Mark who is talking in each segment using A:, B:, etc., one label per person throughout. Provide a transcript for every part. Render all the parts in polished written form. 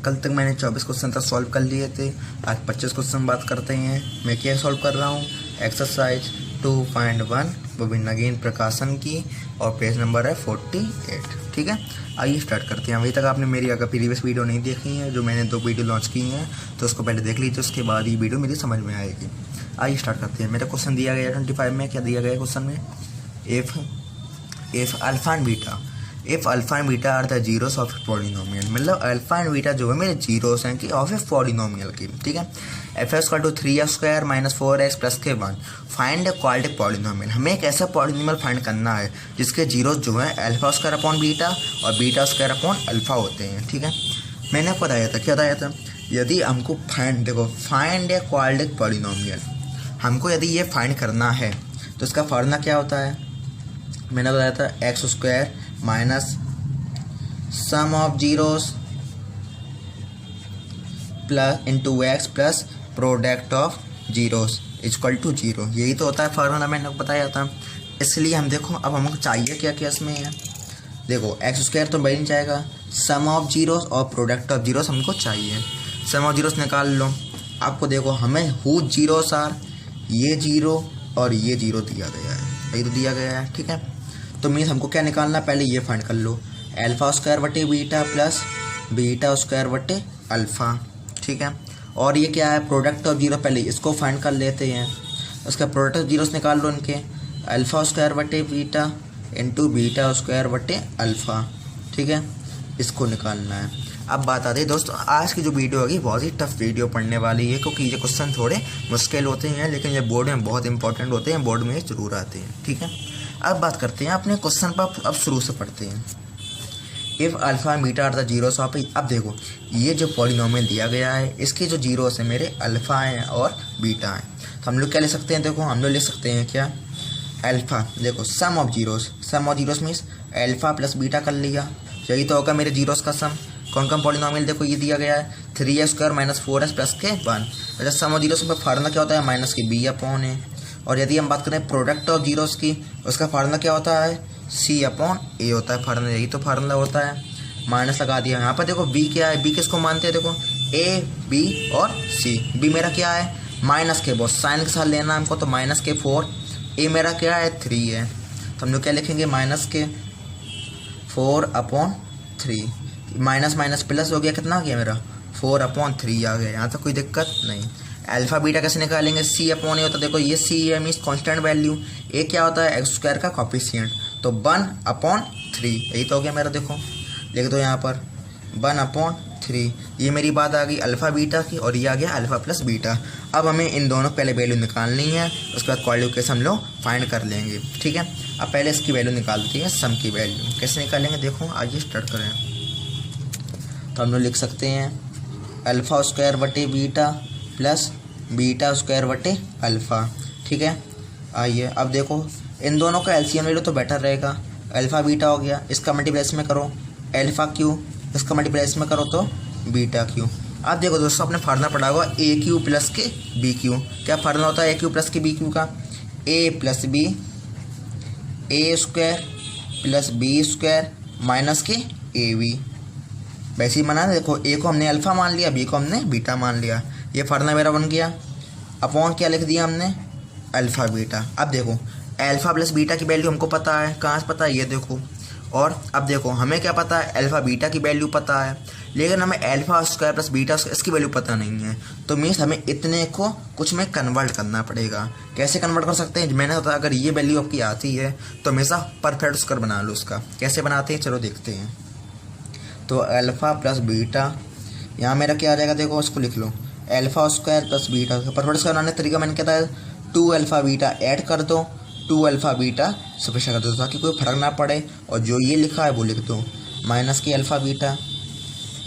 A: कल तक मैंने 24 क्वेश्चन तक सॉल्व कर लिए थे। आज 25 क्वेश्चन बात करते हैं। मैं क्या सॉल्व कर रहा हूँ, एक्सरसाइज 2.1 विभिन्न गेंद प्रकाशन की, और पेज नंबर है 48। ठीक है, आइए स्टार्ट करते हैं। अभी तक आपने मेरी अगर प्रीवियस वीडियो नहीं देखी है, जो मैंने 2 वीडियो लॉन्च की हैं, तो उसको पहले देख लीजिए, उसके बाद ये वीडियो मेरी समझ में आएगी। आइए स्टार्ट करते हैं। मेरा क्वेश्चन दिया गया 25 में। क्या दिया गया क्वेश्चन में, if alpha and beta are the zeros of a polynomial. मतलब अल्फा एंड बीटा जो है मेरे जीरोस हैं कि ऑफ ए पॉलिनोमियल की। ठीक है, F x equal to 3x² - 4x + के 1 फाइंड ए क्वाड्रेटिक पॉलिनोमियल। हमें एक ऐसा पॉलिनोमियल फाइंड करना है जिसके जीरोस जो है α² अपॉन बीटा और β² अपॉन अल्फा होते हैं। ठीक है, मैंने आपको बताया था, क्या बताया था, यदि हमको फाइंड ए क्वाड्रेटिक पॉलिनोमियल, हमको यदि ये फाइंड करना है तो इसका फॉर्मूला क्या होता है। मैंने बताया था x² minus sum of zeros plus into x plus product of zeros equal to 0। यही तो होता है फार्मूला, मैंने आपको बताया था। इसलिए हम देखो, अब हमको चाहिए क्या क्या इसमें है। देखो x² तो बढ़ नहीं जाएगा, सम ऑफ जीरोस और प्रोडक्ट ऑफ जीरोस हमको चाहिए। सम ऑफ जीरोस निकाल लो। आपको देखो, हमें हु जीरोस आर, ये 0 और ये 0 दिया गया है, यही तो दिया गया है। ठीक है, तो मीन्स हमको क्या निकालना, पहले ये फाइंड कर लो, α² बीटा प्लस β² अल्फ़ा। ठीक है, और ये क्या है, प्रोडक्ट ऑफ जीरो, पहले इसको फाइंड कर लेते हैं। उसका प्रोडक्ट ऑफ जीरोस निकाल लो इनके, α² बीटा इंटू β² अल्फ़ा। ठीक है, इसको निकालना है। अब बात आती है दोस्तों, आज की जो वीडियो होगी बहुत ही टफ वीडियो पढ़ने वाली है, क्योंकि ये क्वेश्चन थोड़े मुश्किल होते हैं, लेकिन ये बोर्ड में बहुत इंपॉर्टेंट होते हैं, बोर्ड में ज़रूर आते हैं। ठीक है, अब बात करते हैं अपने क्वेश्चन पर। अब शुरू से पढ़ते हैं। If alpha beta are the zeros of. अब देखो, ये जो पॉलिनोमियल दिया गया है, इसके जो जीरोस हैं मेरे अल्फ़ा हैं और बीटा हैं, तो हम लोग क्या ले सकते हैं। देखो हम लोग ले सकते हैं क्या, अल्फ़ा, देखो sum of zeros means alpha plus beta कर लिया, यही तो होगा मेरे जीरोस का सम। कौन कौन पॉलिनोमियल, देखो ये दिया गया है 3x² - 4x + के 1। अच्छा, सम ऑफ जीरोस का फार्मूला क्या होता है, माइनस के b अपॉन है। और यदि हम बात करें प्रोडक्ट ऑफ जीरोस की, उसका फार्मूला क्या होता है, c अपॉन a होता है फार्मूला, यही तो फार्मूला होता है। माइनस लगा दिया। यहाँ पर देखो b क्या है, b किसको मानते हैं, देखो a b और c। b मेरा क्या है, माइनस के, बहुत साइन के साथ लेना हमको, तो माइनस के 4। a मेरा क्या है, 3 है, तो हम लोग क्या लिखेंगे, माइनस के 4 अपॉन 3। माइनस माइनस प्लस हो गया, कितना आ गया मेरा, 4 अपॉन 3 आ गया। यहाँ तक कोई दिक्कत नहीं। अल्फा बीटा कैसे निकालेंगे, c अपॉन ए होता है। देखो ये c है, मीन्स कॉन्स्टेंट वैल्यू। ए क्या होता है, x² का कॉफिशिएंट, तो 1 अपॉन 3, यही तो हो गया मेरा। देखो लिख दो यहाँ पर 1 अपॉन 3। ये मेरी बात आ गई अल्फ़ा बीटा की, और ये आ गया अल्फ़ा प्लस बीटा। अब हमें इन दोनों पहले वैल्यू निकालनी है, उसके बाद क्वाड्रेटिक कैसे हम लोग फाइंड कर लेंगे। ठीक है, अब पहले इसकी वैल्यू निकालते हैं, सम की वैल्यू कैसे निकालेंगे। देखो आइए स्टार्ट करें। तो हम लोग लिख सकते हैं α² बीटा प्लस β² अल्फ़ा। ठीक है, आइए अब देखो, इन दोनों का एलसीएम ले लो तो बेटर रहेगा। अल्फ़ा बीटा हो गया, इसका मल्टीप्लाई में करो अल्फ़ा क्यू, इसका मल्टीप्लाई में करो तो बीटा क्यू। अब देखो दोस्तों, आपने फार्मूला पढ़ा होगा AQ प्लस के BQ। क्या फार्मूला होता है AQ प्लस के BQ का, A plus B A² plus B² minus के AB। वैसे ही माना, देखो ए को हमने अल्फ़ा मान लिया, बी को हमने बीटा मान लिया, ये फार्मूला मेरा बन गया। अपॉन क्या लिख दिया हमने, अल्फ़ा बीटा। अब देखो अल्फ़ा प्लस बीटा की वैल्यू हमको पता है, कहाँ से पता है, ये देखो। और अब देखो हमें क्या पता है, अल्फ़ा बीटा की वैल्यू पता है, लेकिन हमें α² प्लस बीटा इसकी वैल्यू पता नहीं है। तो मीन्स हमें इतने को कुछ में कन्वर्ट करना पड़ेगा। कैसे कन्वर्ट कर सकते हैं, मैंने बताया अगर ये वैल्यू आपकी आती है तो हमेशा परफेक्ट स्क्वायर बना लो उसका। कैसे बनाते हैं, चलो देखते हैं। तो अल्फ़ा प्लस बीटा, यहाँ मेरा क्या आ जाएगा, देखो उसको लिख लो α² प्लस बीटा। परफेक्ट स्क्वायर बनाने का तरीका मैंने क्या था, 2α बीटा ऐड कर दो, 2α बीटा सफिशा कर दो, ताकि कोई फर्क ना पड़े। और जो ये लिखा है वो लिख दो, माइनस के alpha beta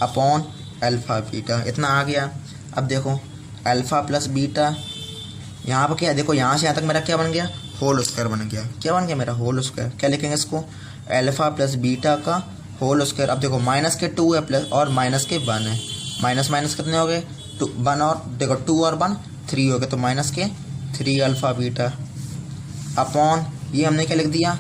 A: upon alpha beta, इतना आ गया। अब देखो अल्फ़ा प्लस बीटा, यहाँ पर क्या, देखो यहाँ से यहाँ तक मेरा क्या बन गया, होल स्क्वायर बन गया। क्या बन गया मेरा, होल स्क्वायर। क्या लिखेंगे इसको, अल्फ़ा प्लस बीटा का होल स्क्वायर। अब देखो माइनस के 2 है प्लस और माइनस के 1 है, माइनस माइनस कितने हो गए, 1 और देखो 2 और 1 3 हो गए, तो माइनस के 3 अल्फ़ा बीटा अपॉन ये हमने क्या लिख दिया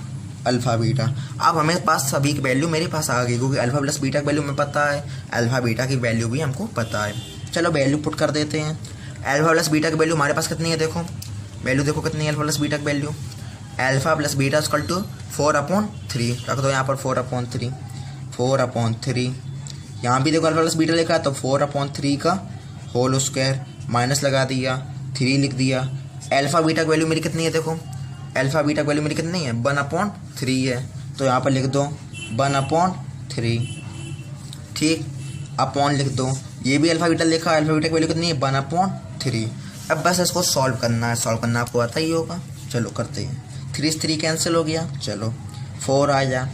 A: अल्फ़ा बीटा। अब हमें पास सभी की वैल्यू मेरे पास आ गई, क्योंकि अल्फ़ा प्लस बीटा की वैल्यू हमें पता है, अल्फ़ा बीटा की वैल्यू भी हमको पता है। चलो वैल्यू पुट कर देते हैं। अल्फ़ा प्लस बीटा की वैल्यू हमारे पास कितनी है, देखो वैल्यू देखो कितनी है अल्फ़ा प्लस बीटा की value. Alpha plus beta equal to 4/3 रख दो यहाँ पर, 4/3 4/3। यहाँ भी देखो अल्फ़ा प्लस बीटा लिखा है तो 4/3 का होल स्क्वायर माइनस लगा दिया, 3 लिख दिया। अल्फ़ा बीटा की वैल्यू मेरी कितनी है, देखो अल्फ़ा बीटा की वैल्यू मेरी कितनी है, 1/3 है, तो यहाँ पर लिख दो 1/3। ठीक, अपॉन लिख दो, ये भी अल्फ़ा बीटा लिखा है, अल्फ़ा बीटा की वैल्यू कितनी है 1/3। अब बस इसको सॉल्व करना है, सॉल्व करना आपको आता ही होगा। चलो करते हैं, 3 से 3 कैंसिल हो गया, चलो 4 आ जा।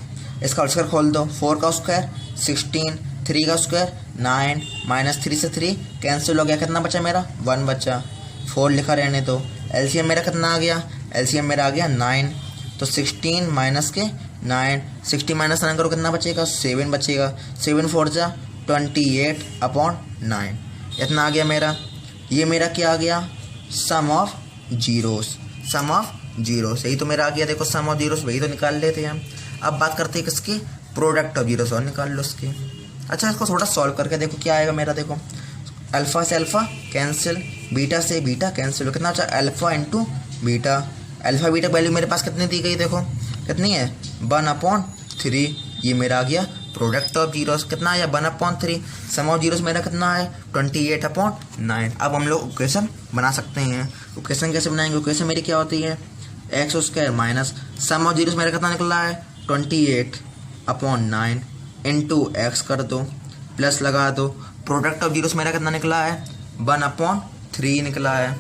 A: इसका स्क्वायर खोल दो, 4 का स्क्वायर 16, 3 का स्क्वायर 9, -3 से 3 कैंसिल हो गया, कितना बचा मेरा 1 बचा, 4 लिखा रहने दो। एलसीएम मेरा कितना आ गया, एलसीएम मेरा आ गया 9, तो 16 माइनस के 9, 60 माइनस 9 करो कितना बचेगा 7 बचेगा, 7 4 जा 28/9 इतना आ गया मेरा। ये मेरा क्या आ गया, sum of zeros, sum of zeros, यही तो मेरा आ गया। देखो सम ऑफ जीरोस वही तो निकाल लेते हैं हम। अब बात करते हैं किसकी, प्रोडक्ट ऑफ जीरोस, और निकाल लो इसकी। अच्छा इसको थोड़ा सॉल्व करके देखो क्या आएगा मेरा, देखो अल्फ़ा से अल्फ़ा कैंसिल, बीटा से बीटा कैंसिल, कितना अच्छा alpha into beta. Alpha beta value मेरे पास कितनी दी गई, देखो कितनी है 1/3, ये मेरा आ गया प्रोडक्ट ऑफ जीरोस, कितना आया 1/3। सम ऑफ जीरोस मेरा कितना है 28/9। अब हम लोग इक्वेशन बना सकते हैं। इक्वेशन कैसे बनाएंगे, इक्वेशन मेरी क्या होती है x² minus sum of zeros मेरा कितना निकला है 28/9 इंटू एक्स कर दो, प्लस लगा दो, प्रोडक्ट ऑफ जीरोस मेरा कितना निकला है 1/3 निकला है,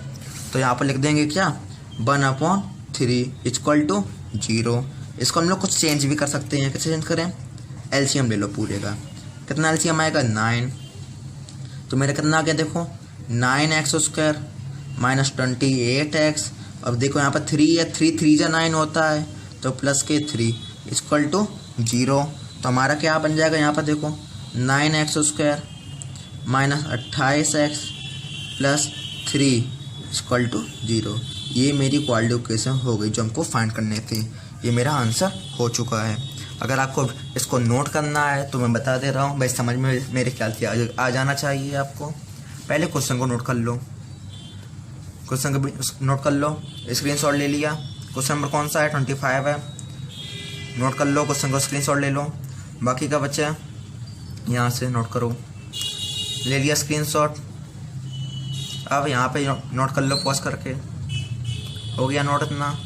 A: तो यहाँ पर लिख देंगे क्या 1/3 इक्वल टू 0। इसको हम लोग कुछ चेंज भी कर सकते हैं, कैसे चेंज करें, एलसीएम ले लो पूरे का, कितना एलसीएम आएगा 9, तो मेरा कितना आ गया देखो 9x² माइनस 28x। अब देखो यहाँ पर 3 है, 3 जा 9 होता है, तो प्लस के 3 इक्वल टू 0। तो हमारा क्या बन जाएगा यहाँ पर देखो 9x² minus 28x plus 3 equal to 0। ये मेरी क्वालिटी इक्वेशन हो गई जो हमको फाइंड करने थे। ये मेरा आंसर हो चुका है। अगर आपको इसको नोट करना है तो मैं बता दे रहा हूँ भाई, समझ में मेरे ख्याल से आ जाना चाहिए आपको। पहले क्वेश्चन को नोट कर लो, क्वेश्चन को नोट कर लो, स्क्रीनशॉट ले लिया। क्वेश्चन नंबर कौन सा है 25 है, नोट कर लो, क्वेश्चन को स्क्रीनशॉट ले लो। बाकी का बच्चा यहाँ से नोट करो, ले लिया स्क्रीनशॉट। अब यहाँ पे नोट कर लो पॉज करके, हो गया नोट इतना।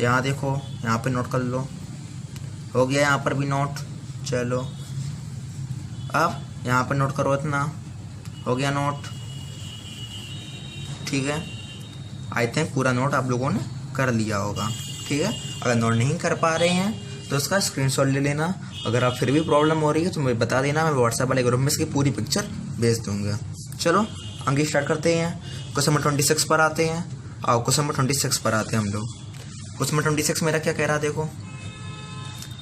A: यहाँ देखो यहाँ पे नोट कर लो, हो गया यहाँ पर भी नोट। चलो अब यहाँ पर नोट करो इतना, हो गया नोट। ठीक है, आई थिंक पूरा नोट आप लोगों ने कर लिया होगा। ठीक है, अगर नोट नहीं कर पा रहे हैं तो इसका स्क्रीनशॉट ले लेना। अगर आप फिर भी प्रॉब्लम हो रही है तो मुझे बता देना, मैं व्हाट्सएप वाले ग्रुप में इसकी पूरी पिक्चर भेज दूँगा। चलो आगे स्टार्ट करते हैं। क्वेश्चन नंबर 26 पर आते हैं। आओ क्वेश्चन नंबर 26 पर आते हैं हम लोग। क्वेश्चन नंबर 26 मेरा क्या कह रहा है, देखो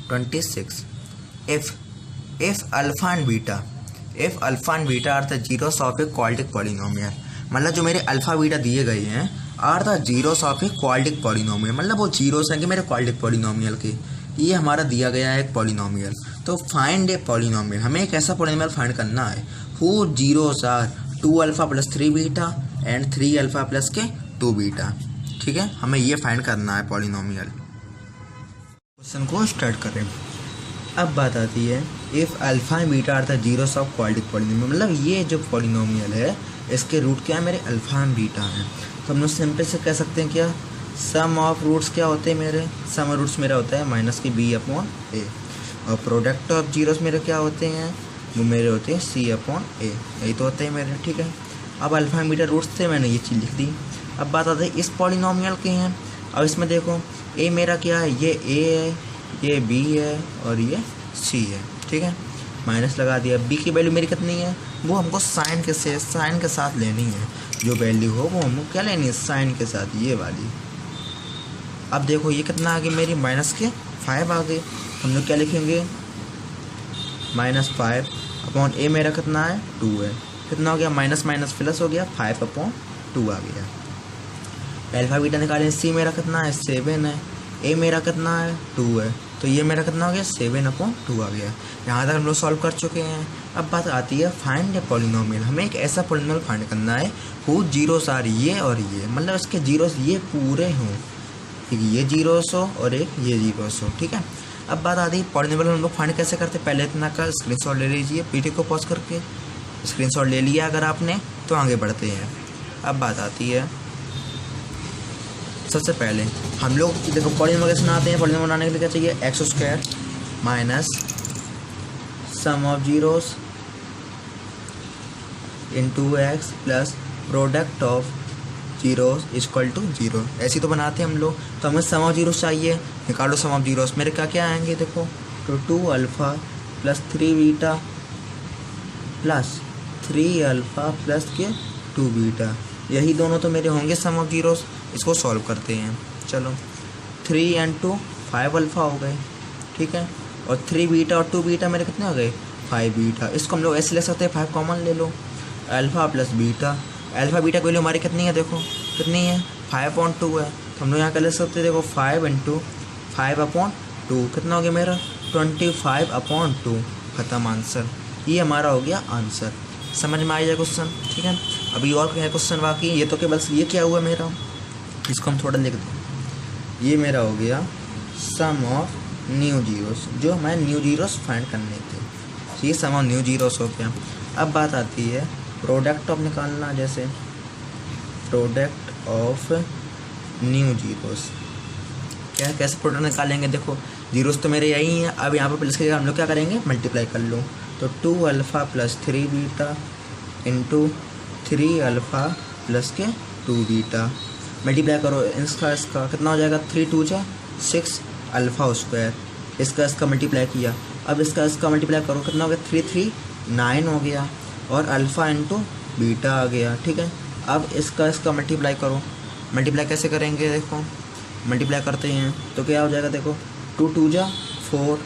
A: 26 if alpha and beta are the zeros of a quadratic polynomial. मतलब जो मेरे अल्फा बीटा दिए गए हैं are the zeros of a quadratic polynomial, मतलब वो जीरोस हैं कि मेरे क्वाड्रेटिक पॉलिनोमियल के। ये हमारा दिया गया है एक पॉलिनोमियल, तो फाइंड ए पॉलिनोमियल, हमें एक ऐसा पॉलिनोमियल फाइंड करना है हु जीरोस आर 2α + 3β एंड 3α + 2β। ठीक है, हमें ये फाइंड करना है पॉलिनोमियल। क्वेश्चन को स्टार्ट करें। अब बात आती है if alpha and beta are the zeros of quadratic polynomial, मतलब ये जो पॉलिनोमियल है इसके रूट क्या है, मेरे अल्फा एंड बीटा हैं। तो हम लोग सिंपल से कह सकते हैं क्या, सम ऑफ रूट्स क्या होते हैं मेरे, सम ऑफ रूट्स मेरा होता है -b/a, और प्रोडक्ट ऑफ जीरोस मेरे क्या होते हैं, वो मेरे होते हैं c/a, यही तो होते हैं मेरे। ठीक है, अब अल्फा एंड बीटा रूट्स थे, मैंने ये चीज़ लिख दी। अब बात आती है इस पॉलिनोमियल के हैं। अब इसमें देखो a मेरा क्या है, ये a है, ये b है और ये c है। ठीक है, माइनस लगा दिया। b की वैल्यू मेरी कितनी है, वो हमको साइन के साथ लेनी है, जो वैल्यू हो वो हमको क्या लेनी है, साइन के साथ, ये वाली। अब देखो ये कितना आ गई मेरी -5 आ गई, हम लोग क्या लिखेंगे -5 अपॉन a मेरा कितना है 2 है, कितना हो गया माइनस माइनस प्लस हो गया 5/2 आ गया। अल्फा बीटा निकालें, c मेरा कितना है 7 है, ए मेरा कितना है 2 है, तो ये मेरा कितना हो गया 7/2 आ गया। यहाँ तक हम लोग सॉल्व कर चुके हैं। अब बात आती है फाइंड ए पॉलिनोमियल। हमें एक ऐसा पॉलिनोमियल फाइंड करना है हु जीरोस आर ये और ये, मतलब इसके जीरोस ये पूरे हों, एक ये जीरोस हो और एक ये जीरोस हो, ठीक है। अब बात आती है पॉलिनोमियल हम लोग फाइंड कैसे करते हैं। पहले इतना का स्क्रीनशॉट ले लीजिए, वीडियो को पॉज करके स्क्रीनशॉट ले लिया अगर आपने, तो आगे बढ़ते हैं। अब बात आती है सबसे पहले हम लोग देखो पॉलिनोमियल कैसे बनाते हैं। पॉलिनोमियल बनाने के लिए क्या चाहिए, x² minus sum of zeros into x plus product of zeros equal to 0। ऐसे तो बनाते हैं हम लोग। तो हमें सम ऑफ जीरोस चाहिए, निकालो सम ऑफ जीरोस। मेरे क्या क्या आएंगे देखो, तो 2 alpha plus 3 beta plus 3 alpha plus के 2 बीटा, यही दोनों तो मेरे होंगे सम ऑफ जीरोस। इसको सॉल्व करते हैं। चलो 3 and 2 5 अल्फ़ा हो गए, ठीक है, और 3 बीटा और 2 बीटा मेरे कितने हो गए 5 बीटा। इसको हम लोग ऐसे ले सकते हैं, 5 कॉमन ले लो, alpha plus beta. Alpha beta की वैल्यू हमारी कितनी है देखो, कितनी है 5/2 है, तो हम लोग यहाँ कर ले सकते हैं देखो 5 × 5/2 कितना हो गया मेरा 25/2, ख़त्म आंसर। ये हमारा हो गया आंसर। समझ में आ जाए क्वेश्चन, ठीक है। अभी और क्या है क्वेश्चन बाकी, ये तो केवल ये क्या हुआ मेरा, इसको हम थोड़ा लिख दें। ये मेरा हो गया सम ऑफ न्यू जीरोस, जो हमारे न्यू जीरोस फाइंड करने थे। ये सम ऑफ न्यू जीरोस हो गया। अब बात आती है प्रोडक्ट ऑफ निकालना, जैसे प्रोडक्ट ऑफ न्यू जीरोस। क्या कैसे प्रोडक्ट निकालेंगे, देखो जीरोस तो मेरे यही हैं। अब यहाँ पर प्लस के हम लोग क्या करेंगे, मल्टीप्लाई कर लो। तो 2 alpha plus 3 beta into 3 alpha plus के 2 बीटा, मल्टीप्लाई करो इसका कितना हो जाएगा 3 × 2 = 6 अल्फ़ा स्क्वायर। इसका मल्टीप्लाई किया, अब इसका मल्टीप्लाई करो कितना हो गया 3 × 3 9 हो गया, और अल्फ़ा इंटू बीटा आ गया, ठीक है। अब इसका मल्टीप्लाई करो। मल्टीप्लाई कैसे करेंगे देखो, मल्टीप्लाई करते हैं तो क्या हो जाएगा देखो 2 × 2 = 4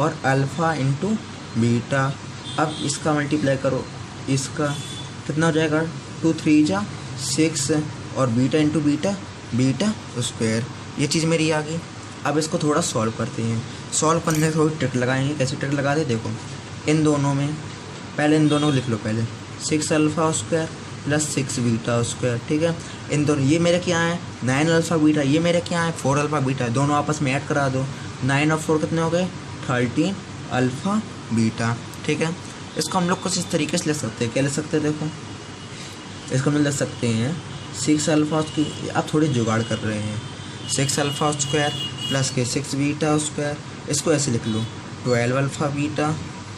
A: और अल्फ़ा इंटू बीटा। अब इसका मल्टीप्लाई करो, इसका कितना हो जाएगा 2 × 3 = 6 और बीटा इंटू बीटा स्क्वायर। ये चीज़ मेरी आ गई। अब इसको थोड़ा सॉल्व करते हैं। सॉल्व करने में थोड़ी ट्रिक लगाएंगे। कैसे ट्रिक लगाते देखो, इन दोनों में पहले इन दोनों को लिख लो, पहले 6 alpha square plus 6 beta square, ठीक है। इन दोनों ये मेरे क्या है 9 अल्फ़ा बीटा, ये मेरे क्या है 4 अल्फ़ा बीटा, दोनों आपस में ऐड करा दो। 9 और 4 कितने हो गए 13 अल्फ़ा बीटा, ठीक है। इसको हम लोग कुछ इस तरीके से लिख सकते हैं। क्या लिख सकते हैं देखो, इसको हम लिख सकते हैं 6 अल्फ़ा की, आप थोड़ी जुगाड़ कर रहे हैं, 6 अल्फ़ा स्क्वायर प्लस के 6 बीटा स्क्वायर। इसको ऐसे लिख लो 12 अल्फ़ा बीटा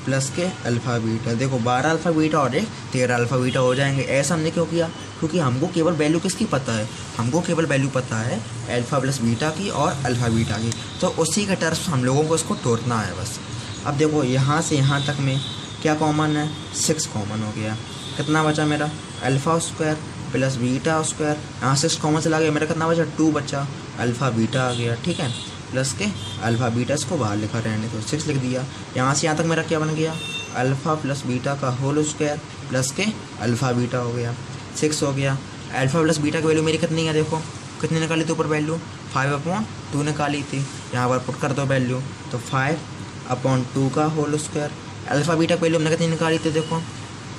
A: प्लस के अल्फ़ा बीटा। देखो 12 अल्फ़ा बीटा और एक 13 अल्फ़ा बीटा हो जाएंगे। ऐसा हमने क्यों किया, क्योंकि हमको केवल वैल्यू किसकी पता है, हमको केवल वैल्यू पता है अल्फ़ा प्लस बीटा की और अल्फ़ा बीटा की, तो उसी के टर्म्स हम लोगों को इसको तोड़ना है बस। अब देखो यहाँ से यहाँ तक में क्या कॉमन है 6 कॉमन हो गया, कितना बचा मेरा alpha square plus beta square. यहाँ 6 कॉमन चला गया, मेरा कितना बचा 2 बचा, अल्फ़ा बीटा आ गया, ठीक है, प्लस के अल्फ़ा बीटा। इसको बाहर लिखा रहने तो 6 लिख दिया। यहाँ से यहाँ तक मेरा क्या बन गया अल्फ़ा प्लस बीटा का होल स्क्वायर प्लस के अल्फ़ा बीटा हो गया, 6 हो गया। अल्फ़ा प्लस बीटा की वैल्यू मेरी कितनी है देखो, कितनी निकाली थी ऊपर वैल्यू 5/2 निकाली थी। यहाँ पर पुट कर दो वैल्यू, तो 5/2 का होल स्क्वायर। अल्फ़ा बीटा की वैल्यू हमने कितनी निकाली थी देखो,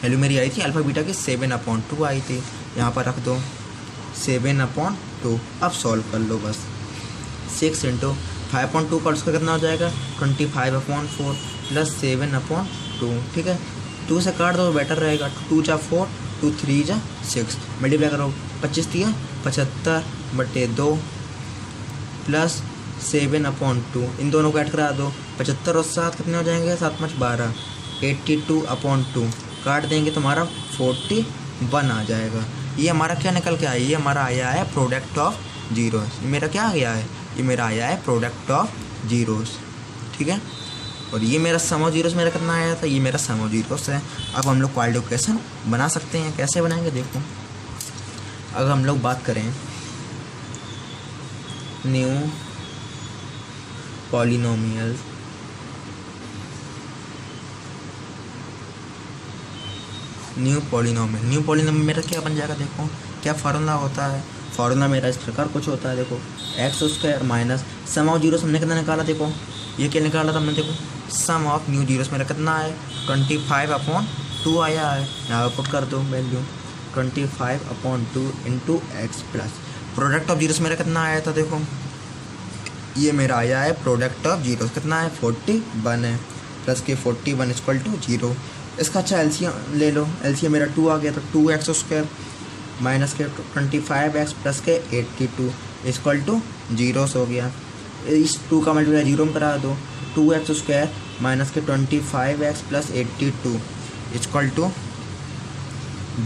A: वैल्यू मेरी आई थी अल्फ़ा बीटा की 7/2 आई थी। यहाँ पर रख दो 7/2। अब सॉल्व कर लो बस, 6 × 5/2 का उसका कितना हो जाएगा 25/4 प्लस 7/2, ठीक है। 2 से काट दो बेटर रहेगा, 2 × 4 2 3 × 6, मल्टीप्लाई करो 25 × 75/2 प्लस 7/2। इन दोनों को ऐड करा दो, 75 और 7 कितने हो जाएंगे 7 × 5 12, 82/2 काट देंगे तो हमारा 41 आ जाएगा। ये हमारा क्या निकल के आया, ये हमारा आया है प्रोडक्ट ऑफ जीरोस। मेरा क्या आ गया है, ये मेरा आया है प्रोडक्ट ऑफ जीरोस, ठीक है। और ये मेरा सम ऑफ जीरोस मेरा कितना आया था, ये मेरा सम ऑफ जीरोस है। अब हम लोग क्वालिटी इक्वेशन बना सकते हैं। कैसे बनाएंगे देखो, अगर हम लोग बात करें न्यू पॉलिनोमियल न्यू पॉलिनोमियल मेरा क्या बन जाएगा देखो, क्या फार्मूला होता है फार्मूला मेरा इस प्रकार कुछ होता है। देखो x square minus sum of zeros हमने कितना निकाला, देखो ये क्या निकाला था हमने, देखो सम ऑफ न्यू जीरोस मेरा कितना है 25/2 आया है। यहाँ पुट कर दो value 25/2 into x plus product of zeros मेरा कितना आया था, देखो ये मेरा आया है प्रोडक्ट ऑफ जीरोस कितना है 41 है, प्लस के 41 इक्वल टू 0। इसका अच्छा एलसीएम ले लो, एलसीएम मेरा 2 आ गया, तो 2x स्क्वायर माइनस के 25x प्लस के 82 इक्वल टू 0 हो गया। इस 2 का मल्टीप्लाई 0 में करा दो, 2x स्क्वायर माइनस के 25x प्लस 82 इक्वल टू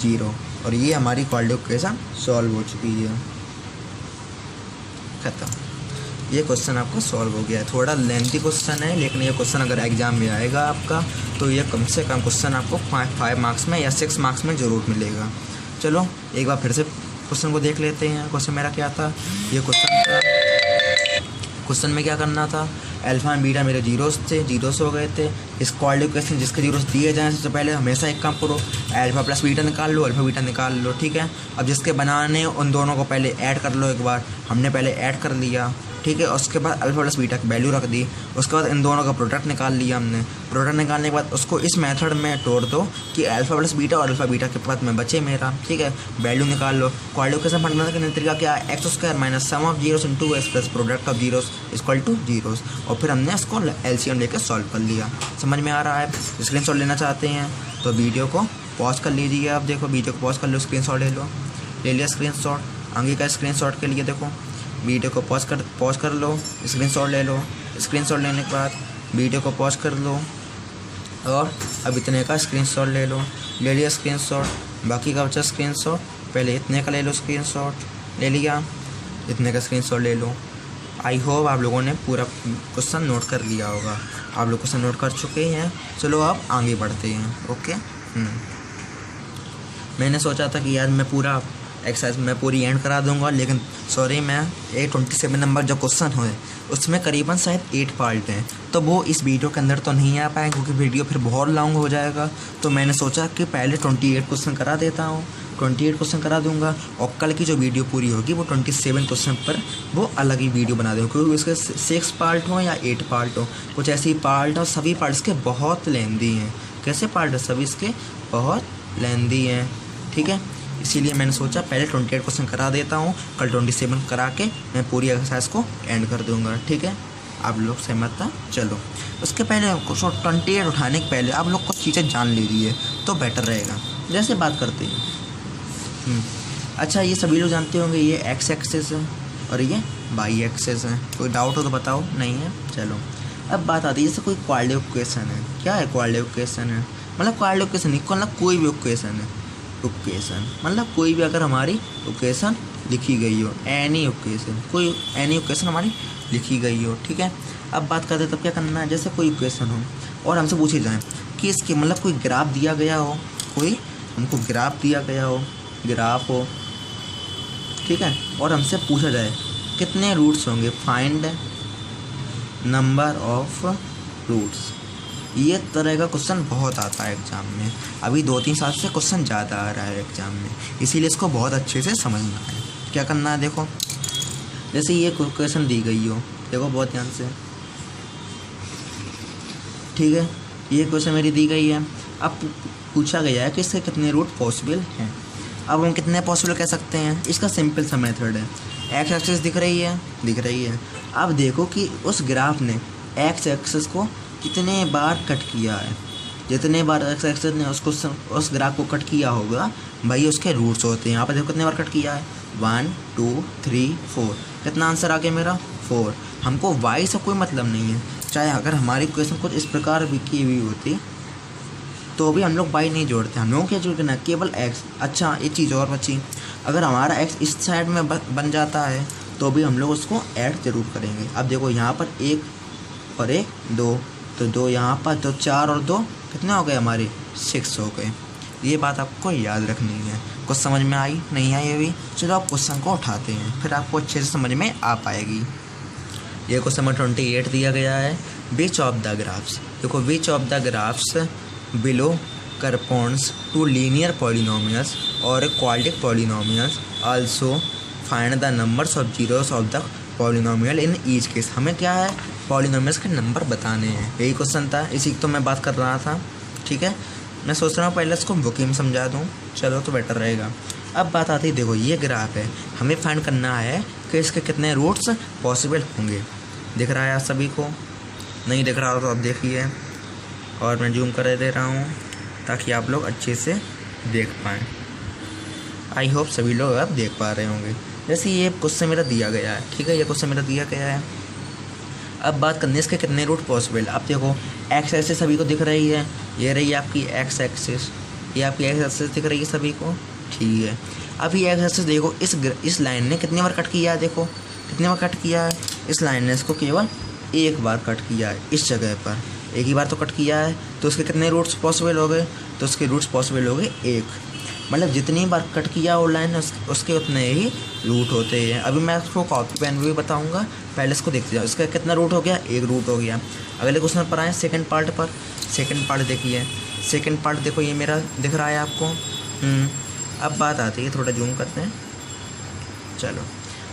A: 0। और ये हमारी क्वाड्रेटिक सॉल्व हो चुकी है, खत्म। ये क्वेश्चन आपको सॉल्व हो गया है। थोड़ा लेंथी क्वेश्चन है, लेकिन ये क्वेश्चन अगर एग्जाम में आएगा आपका तो ये कम से कम क्वेश्चन आपको 5 मार्क्स में या 6 मार्क्स में ज़रूर मिलेगा। चलो एक बार फिर से क्वेश्चन को देख लेते हैं। क्वेश्चन मेरा क्या था, ये क्वेश्चन में क्या करना था, अल्फा एंड बीटा मेरे जीरोस थे, जीरोस हो गए थे। इस क्वाड्रेटिक जिसके जीरोस दिए जाएँ सबसे पहले हमेशा एक काम करो, अल्फा प्लस बीटा निकाल लो, अल्फा बीटा निकाल लो, ठीक है। अब जिसके बनाने उन दोनों को पहले ऐड कर लो एक बार, हमने पहले ऐड कर लिया, ठीक है। उसके बाद अल्फा प्लस बीटा की वैल्यू रख दी, उसके बाद इन दोनों का प्रोडक्ट निकाल लिया हमने। प्रोडक्ट निकालने के बाद उसको इस मेथड में तोड़ दो कि अल्फा प्लस बीटा और अल्फा बीटा के पद में बचे मेरा, ठीक है। वैल्यू निकाल लो। क्वाड्रेटिक फंक्शन का तरीका क्या है, x square minus sum of zeros into x plus product of zeros equal two zeros. और फिर हमने इसको एलसीएम लेकर सॉल्व कर लिया। समझ में आ रहा है। स्क्रीनशॉट लेना चाहते हैं तो वीडियो को पॉज कर लीजिए। आप देखो वीडियो को पॉज कर लो, स्क्रीनशॉट ले लिया स्क्रीनशॉट। आगे का स्क्रीनशॉट के लिए देखो वीडियो को पॉज कर लो, स्क्रीनशॉट ले लो। स्क्रीनशॉट लेने के बाद वीडियो को पॉज कर लो और अब इतने का स्क्रीनशॉट ले लिया स्क्रीनशॉट। बाकी का बचा स्क्रीनशॉट, पहले इतने का ले लो स्क्रीनशॉट, ले लिया, इतने का स्क्रीनशॉट ले लो। आई होप आप लोगों ने पूरा क्वेश्चन नोट कर लिया होगा। आप लोग क्वेश्चन नोट कर चुके हैं। चलो आप आगे बढ़ते हैं। ओके। मैंने सोचा था कि यार मैं पूरा एक्सरसाइज में पूरी एंड करा दूंगा, लेकिन सॉरी, मैं 27 नंबर जो क्वेश्चन हुए उसमें करीबन शायद 8 पार्ट हैं, तो वो इस वीडियो के अंदर तो नहीं आ पाए क्योंकि वीडियो फिर बहुत लॉन्ग हो जाएगा। तो मैंने सोचा कि पहले 28 क्वेश्चन करा देता हूँ, 28 क्वेश्चन करा दूंगा और कल की जो वीडियो पूरी होगी वो 27 क्वेश्चन पर वो अलग ही वीडियो बना दूँगा, क्योंकि उसके 6 पार्ट हों या 8 पार्ट हो, कुछ ऐसे ही पार्ट हो। सभी पार्ट्स के बहुत लेंदी हैं। कैसे पार्ट है, सभी इसके बहुत लेंदी हैं, ठीक है। इसीलिए मैंने सोचा पहले 28 क्वेश्चन करा देता हूँ, कल 27 करा के मैं पूरी एक्सरसाइज को एंड कर दूंगा, ठीक है। आप लोग सहमत था। चलो उसके पहले 28 उठाने के पहले आप लोग कुछ चीज़ें जान लीजिए तो बेटर रहेगा। जैसे बात करते हैं, अच्छा ये सभी लोग जानते होंगे ये एक्स एक्सेस है और ये वाई एक्सेस है। कोई डाउट हो तो बताओ, नहीं है। चलो अब बात आती है, जैसे कोई क्वाड्रेटिक इक्वेशन है। क्या है क्वाड्रेटिक इक्वेशन है, मतलब क्वाड्रेटिक इक्वेशन नहीं, मतलब कोई भी इक्वेशन है। इक्वेशन मतलब कोई भी अगर हमारी इक्वेशन लिखी गई हो, एनी इक्वेशन, कोई एनी इक्वेशन हमारी लिखी गई हो, ठीक है। अब बात करते तब क्या करना है, जैसे कोई इक्वेशन हो और हमसे पूछे जाए कि इसके मतलब कोई ग्राफ दिया गया हो, कोई हमको ग्राफ दिया गया हो, ग्राफ हो, ठीक है, और हमसे पूछा जाए कितने रूट्स होंगे, फाइंड नंबर ऑफ रूट्स। ये तरह का क्वेश्चन बहुत आता है एग्ज़ाम में। अभी 2-3 साल से क्वेश्चन ज़्यादा आ रहा है एग्ज़ाम में, इसीलिए इसको बहुत अच्छे से समझना है। क्या करना है, देखो जैसे ये क्वेश्चन दी गई हो, देखो बहुत ध्यान से, ठीक है। ये क्वेश्चन मेरी दी गई है। अब पूछा गया है कि इसके कितने रूट पॉसिबल हैं। अब हम कितने पॉसिबल कह सकते हैं, इसका सिंपल सा मेथड है। एक्स एक्सिस दिख रही है। अब देखो कि उस ग्राफ ने एक्स एक्सिस को कितने बार कट किया है। जितने बार एक्स एक्सिस ने उस ग्राफ को कट किया होगा भाई उसके रूट्स होते हैं। यहाँ पर देखो कितने बार कट किया है, 1 2 3 4। कितना आंसर आ गया मेरा, 4। हमको वाई से कोई मतलब नहीं है, चाहे अगर हमारी क्वेश्चन कुछ इस प्रकार भी की हुई होती तो भी हम लोग वाई नहीं जोड़ते। हम लोग क्या जोड़ना है, केवल एक्स। अच्छा एक चीज़ और बची, अगर हमारा एक्स इस साइड में बन जाता है तो भी हम लोग उसको ऐड ज़रूर करेंगे। अब देखो यहाँ पर 1 और 1 2, तो 2 यहाँ पर, तो 4 और 2 कितने हो गए हमारे, 6 हो गए। ये बात आपको याद रखनी है। कुछ समझ में आई, नहीं आई अभी, चलो आप क्वेश्चन को उठाते हैं, फिर आपको अच्छे से समझ में आ पाएगी। ये क्वेश्चन नंबर 28 दिया गया है, विच ऑफ द ग्राफ्स। देखो which of the graphs below corresponds to linear polynomials और quadratic polynomials also find the numbers of zeros of the polynomial in each case. हमें क्या है, पॉलिनोमियल्स के नंबर बताने हैं, यही क्वेश्चन था, इसी तो मैं बात कर रहा था। ठीक है, मैं सोच रहा हूँ पहले इसको बुक में समझा दूँ, चलो तो बेटर रहेगा। अब बात आती है, देखो ये ग्राफ है, हमें फाइंड करना है कि इसके कितने रूट्स पॉसिबल होंगे। दिख रहा है आप सभी को? नहीं दिख रहा हो तो अब देखिए, और मैं जूम कर दे रहा हूँ ताकि आप लोग अच्छे से देख पाएँ। आई होप सभी लोग अब देख पा रहे होंगे। जैसे ये क्वेश्चन मेरा दिया गया है, ठीक है, ये क्वेश्चन मेरा दिया गया है। अब बात करनी है इसके कितने रूट पॉसिबल। अब देखो एक्स एक्सिस सभी को दिख रही है, ये रही आपकी एक्स एक्सिस, ये आपकी एक्स एक्सिस दिख रही है सभी को, ठीक है। अब ये एक्स एक्सिस देखो, इस लाइन ने कितनी बार कट किया है, देखो कितनी बार कट किया है, इस लाइन ने इसको केवल एक बार कट किया है, इस जगह पर एक ही बार तो कट किया है। तो उसके कितने रूट्स पॉसिबल हो गए, तो उसके रूट्स पॉसिबल हो गए एक, मतलब जितनी बार कट किया वो लाइन उसके उतने ही रूट होते हैं। अभी मैं इसको कॉपी पेन भी बताऊंगा, पहले इसको देखते जाओ। इसका कितना रूट हो गया, एक रूट हो गया। अगले क्वेश्चन पर आए सेकंड पार्ट पर। सेकंड पार्ट देखिए, सेकंड पार्ट देखो ये मेरा दिख रहा है आपको। अब बात आती है, थोड़ा जूम करते हैं, चलो।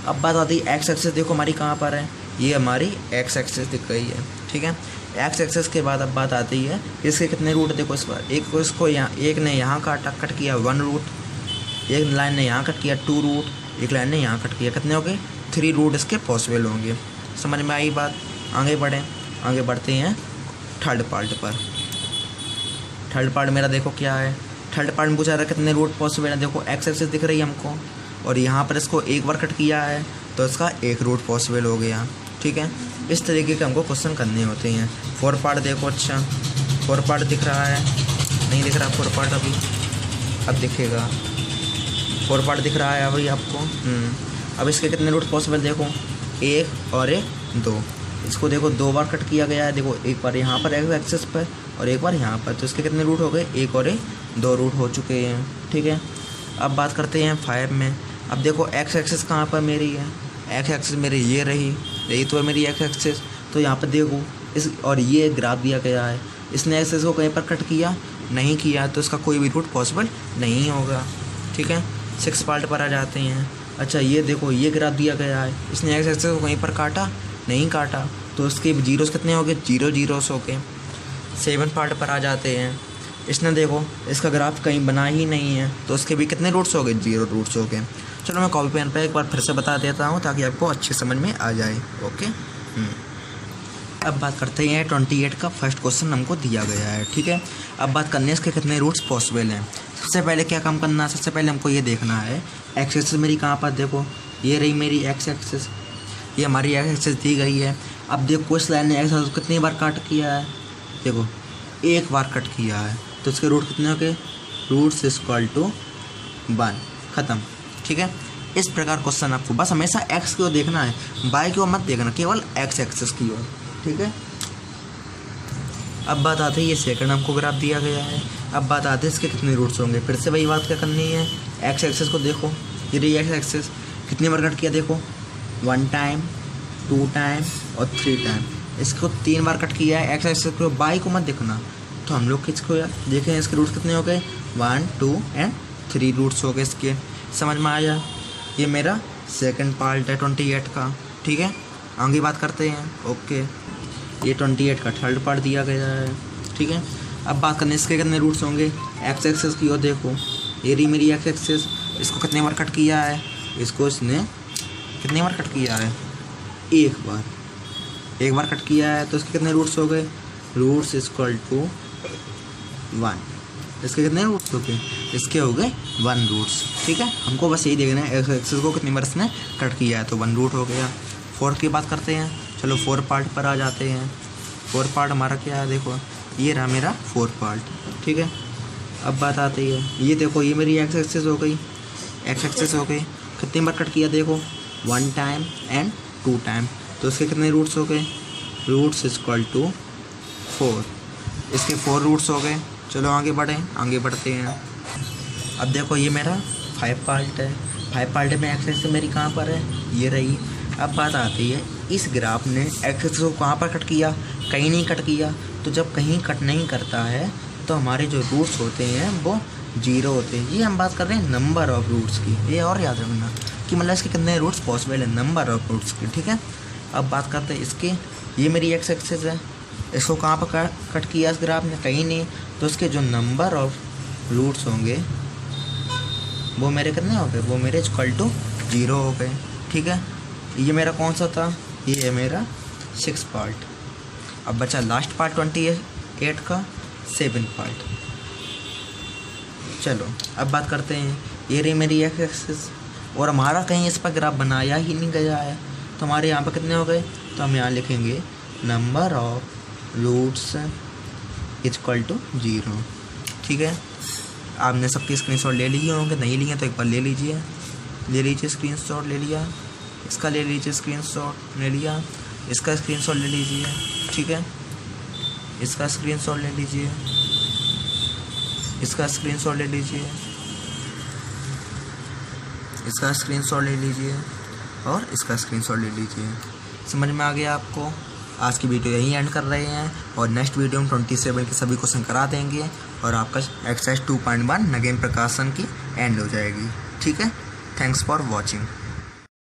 A: अब बात आती है एक्स एक्सिस, देखो हमारी कहाँ पर है, ये हमारी एक्स एक्सिस दिख रही है, ठीक है। एक्स एक्सिस के बाद अब बात आती है इसके कितने रूट, देखो इस बार एक को इसको यहाँ, एक ने यहाँ कट किया 1 रूट, एक लाइन ने यहाँ कट किया 2 रूट, एक लाइन ने यहाँ कट किया, कितने हो गए 3 रूट इसके पॉसिबल होंगे। समझ में आई बात? आगे बढ़ते हैं थर्ड पार्ट पर। थर्ड पार्ट मेरा देखो क्या है, थर्ड पार्ट में पूछा रहा कितने रूट पॉसिबल है। देखो एक्स एक्सिस दिख रही है हमको, और यहाँ पर इसको एक बार कट किया है तो इसका एक रूट पॉसिबल हो गया, ठीक है। इस तरीके के हमको क्वेश्चन करने होते हैं। 4 पार्ट देखो, अच्छा 4 पार्ट दिख रहा है, नहीं दिख रहा 4 पार्ट अभी, अब दिखेगा। 4 पार्ट दिख रहा है अभी आपको। अब इसके कितने रूट पॉसिबल, देखो 1 और 1 2, इसको देखो 2 बार कट किया गया है, देखो एक बार यहाँ पर एक्स एक्सिस पर और एक बार यहाँ पर, तो इसके कितने रूट हो गए, 1 और 2 रूट हो चुके हैं, ठीक है। अब बात करते हैं 5 में। अब देखो एक्स एक्सिस कहाँ पर मेरी है, एक्स एक्सिस मेरी ये रही, यही तो है मेरी एक्स एक्सिस। तो यहाँ पर देखो इस, और ये ग्राफ दिया गया है, इसने एक्सिस को कहीं पर कट किया नहीं किया, तो इसका कोई भी रूट पॉसिबल नहीं होगा, ठीक है। 6 पार्ट पर आ जाते हैं। अच्छा ये देखो ये ग्राफ दिया गया है, इसने एक्स एक्सिस को कहीं पर काटा नहीं काटा, तो उसके जीरोस कितने हो गए, 0 जीरोस हो गए। 7 पार्ट पर आ जाते हैं। इसने देखो इसका ग्राफ कहीं बना ही नहीं है, तो उसके भी कितने रूट्स हो गए, 0 रूट्स हो गए। चलो मैं कॉपी पेन पर एक बार फिर से बता देता हूँ ताकि आपको अच्छे समझ में आ जाए, ओके। अब बात करते हैं 28 का फर्स्ट क्वेश्चन हमको दिया गया है, ठीक है। अब बात करनी है इसके कितने रूट्स पॉसिबल हैं। सबसे पहले क्या काम करना है, सबसे पहले हमको ये देखना है एक्स एक्सिस मेरी कहाँ पर, देखो ये रही मेरी एक्स एक्सिस, ये हमारी एक्स एक्सिस दी गई है। अब देखो इस लाइन ने एक्स एक्सिस कितनी बार कट किया है, देखो एक बार कट किया है, तो इसके रूट कितने हो गए, रूट्स इक्वल टू 1, ख़त्म, ठीक है। इस प्रकार क्वेश्चन आपको बस हमेशा एक्स की ओर देखना है, वाई की ओर मत देखना, केवल एक्स एक्सिस की ओर, ठीक है। अब बात आती है ये सेकंड हमको ग्राफ दिया गया है। अब बात आती है इसके कितने रूट्स होंगे, फिर से वही बात क्या करनी है, एक्स एक्सिस को देखो, ये रही एक्स एक्सिस, कितनी बार कट किया, देखो 1 टाइम 2 टाइम और 3 टाइम, इसको 3 बार कट किया है एक्स एक्सिस को, वाई को मत देखना। तो हम लोग किसको देखें, इसके रूट्स कितने हो गए, 1 2 एंड 3 रूट्स हो गए इसके। समझ में आया? ये मेरा सेकंड पार्ट है 28 का, ठीक है। आगे बात करते हैं, ओके। ये 28 का थर्ड पार्ट दिया गया है, ठीक है। अब बात करने इसके कितने रूट्स होंगे, एक्स एक्सिस की ओर देखो, ये रही मेरी एक्स एक्सिस, इसको कितने बार कट किया है, इसको इसने कितने बार कट किया है, एक बार कट किया है, तो इसके कितने रूट्स हो गए, रूट्स इक्वल टू 1। इसके कितने रूट्स हो गए, इसके हो गए 1 रूट्स, ठीक है। हमको बस यही देखना है एक्स एक्सिस को कितनी बार इसने कट किया है, तो 1 रूट हो गया। 4 की बात करते हैं, चलो 4 पार्ट पर आ जाते हैं। 4 पार्ट हमारा क्या है, देखो ये रहा मेरा 4 पार्ट, ठीक है। अब बात आती है, ये देखो ये मेरी एक्स एक्सिस हो गई, एक्स एक्सिस हो गई, कितनी बार कट किया, देखो 1 टाइम एंड 2 टाइम, तो इसके कितने रूट्स हो गए, रूट्स इक्वल टू 4, इसके 4 रूट्स हो गए। चलो आगे बढ़ते हैं। अब देखो ये मेरा 5 पार्ट है, 5 पार्ट में एक्स एक्सिस मेरी कहाँ पर है, ये रही। अब बात आती है इस ग्राफ ने एक्स एक्सिस को कहाँ पर कट किया, कहीं नहीं कट किया, तो जब कहीं कट नहीं करता है तो हमारे जो रूट्स होते हैं वो जीरो होते हैं। ये हम बात कर रहे हैं नंबर ऑफ रूट्स की। ये और याद रखना कि मतलब इसके कितने रूट्स पॉसिबल है, नंबर ऑफ रूट्स की, ठीक है। अब बात करते हैं इसकी। ये मेरी एक्स एक्सिस है, इसको कहाँ पर कट किया इस ग्राफ ने, कहीं नहीं। तो इसके जो नंबर ऑफ रूट्स होंगे वो मेरे कितने हो गए, वो मेरे इक्वल टू 0 हो गए, ठीक है। ये मेरा कौन सा था, ये है मेरा 6 पार्ट। अब बचा लास्ट पार्ट 28 का 7 पार्ट। चलो अब बात करते हैं, ये रही मेरी एक्स एक्सिस और हमारा कहीं इस पर ग्राफ बनाया ही नहीं गया है। तो हमारे यहाँ पर कितने हो गए, तो हम यहाँ लिखेंगे number of roots equal to 0, ठीक है। आपने सबके स्क्रीनशॉट ले लिए होंगे, नहीं लिए तो एक बार ले लीजिए स्क्रीनशॉट ले लिया, इसका ले लीजिए स्क्रीनशॉट ले लिया, इसका स्क्रीनशॉट ले लीजिए, ठीक है। इसका स्क्रीनशॉट ले लीजिए, इसका स्क्रीनशॉट ले लीजिए, इसका स्क्रीनशॉट ले लीजिए और इसका स्क्रीनशॉट ले लीजिए। समझ में आ गया आपको। आज की वीडियो यहीं एंड कर रहे हैं और नेक्स्ट वीडियो में 27 के सभी क्वेश्चन करा देंगे और आपका एक्सरसाइज 2.1 नगेन प्रकाशन की एंड हो जाएगी, ठीक है। Thanks for watching.